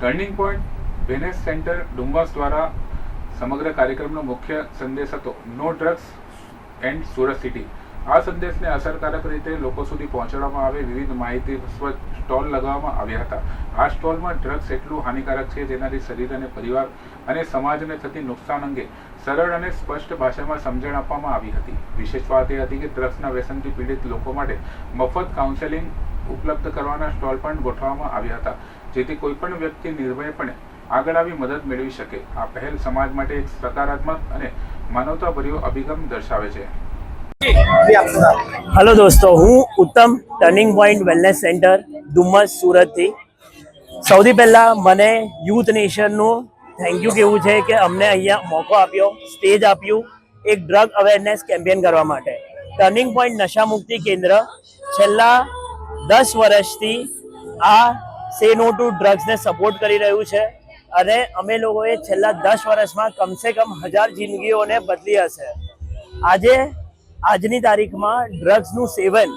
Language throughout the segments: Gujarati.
Turning point wellness centre Dumas દ્વારા સમગ્ર કાર્યક્રમનો મુખ્ય સંદેશ હતો no drugs and Surat city. આ સંદેશને અસરકારક રીતે લોકો સુધી પહોંચાડવામાં આવે વિવિધ માહિતીસ્પદ સ્ટોલ લગાવવામાં આવ્યા હતા. આ સ્ટોલમાં ડ્રગ્સ એટલું હાનિકારક છે જેનાથી શરીર અને પરિવાર અને સમાજને થતી નુકસાન અંગે સરળ અને સ્પષ્ટ ભાષામાં સમજણ આપવામાં આવી હતી. વિશેષ વાત એ હતી કે ડ્રગ્સના વ્યસનથી પીડિત લોકો માટે મફત કાઉન્સેલિંગ ઉપલબ્ધ કરવાના સ્ટોલ પણ ગોઠવવામાં આવ્યા હતા, જેથી કોઈપણ વ્યક્તિ નિર્ભયપણે આગળ આવી મદદ મેળવી શકે. આ પહેલ સમાજ માટે એક સકારાત્મક અને માનવતાભર્યો અભિગમ દર્શાવે છે. हेलो दोस्तों, હું ઉત્તમ turning point wellness centre Dumas સુરતથી. સૌથી પહેલાં મને યુથ નેશનનું થેન્ક યુ કહેવું છે કે અમને અહીંયા મોકો આપ્યો, સ્ટેજ આપ્યું એક ડ્રગ અવેરનેસ કેમ્પેન કરવા માટે. ટર્નિંગ પોઈન્ટ નશામુક્તિ કેન્દ્ર છેલ્લા 10 વર્ષથી આ સે નો ટુ ડ્રગ્સને સપોર્ટ કરી રહ્યું છે અને અમે લોકોએ છેલ્લા 10 વર્ષમાં કમસે કમ 1000 જિંદગીઓને બદલી હશે. આજની તારીખમાં ડ્રગ્સનું સેવન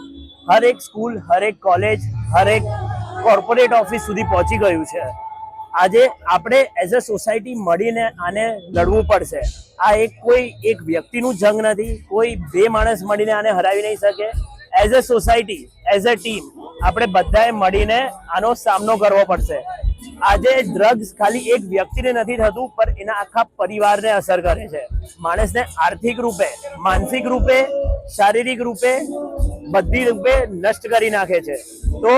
હર એક સ્કૂલ, હર એક કોલેજ, હર એક કોર્પોરેટ ઓફિસ સુધી પહોંચી ગયું છે. આજે આપણે એઝ અ સોસાયટી મળીને આને લડવું પડશે. આ કોઈ એક વ્યક્તિનું જંગ નથી, કોઈ બે માણસ મળીને આને હરાવી નહીં શકે. As a society, as a team આપણે બધાએ મળીને આનો સામનો કરવો પડશે. આજે ડ્રગ્સ ખાલી એક વ્યક્તિને નથી થતું, પણ એના આખા પરિવારને અસર કરે છે. માણસને આર્થિક રૂપે, માનસિક રૂપે, શારીરિક રૂપે, બધી રૂપે નષ્ટ કરી નાખે છે. તો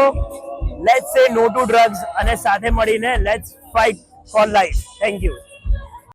લેટ્સ સે નો ટુ ડ્રગ્સ અને સાથે મળીને let's fight for life. Thank you.